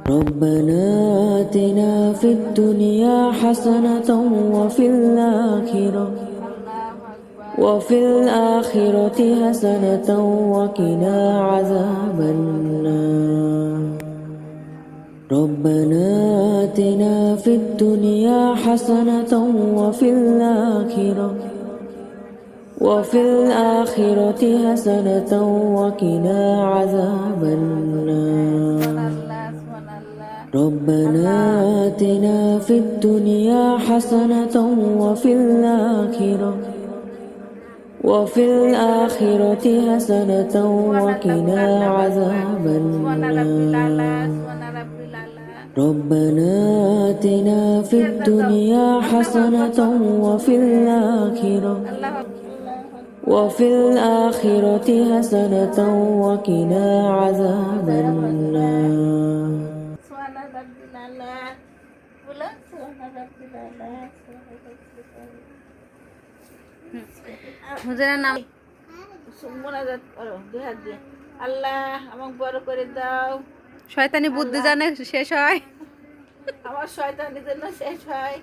ربنا آتنا في الدنيا حسنة وفي الآخرة حسنة وقنا عذاب النار. ربنا آتنا في الدنيا حسنة وفي الآخرة حسنة وقنا عذاب النار. ربنا آتنا في الدنيا حسنة وفي الآخرة حسنة وقنا عذاب النار. ربنا آتنا في الدنيا حسنة وفي الآخرة حسنة وقنا عذاب النار. হুজুরের নাম মোনাজাত করো, দুই হাত দিয়ে। আল্লাহ আমাকে বড় করে দাও, শয়তানি বুদ্ধি জানে শেষ হয়, আমার শয়তানি যেন শেষ হয়।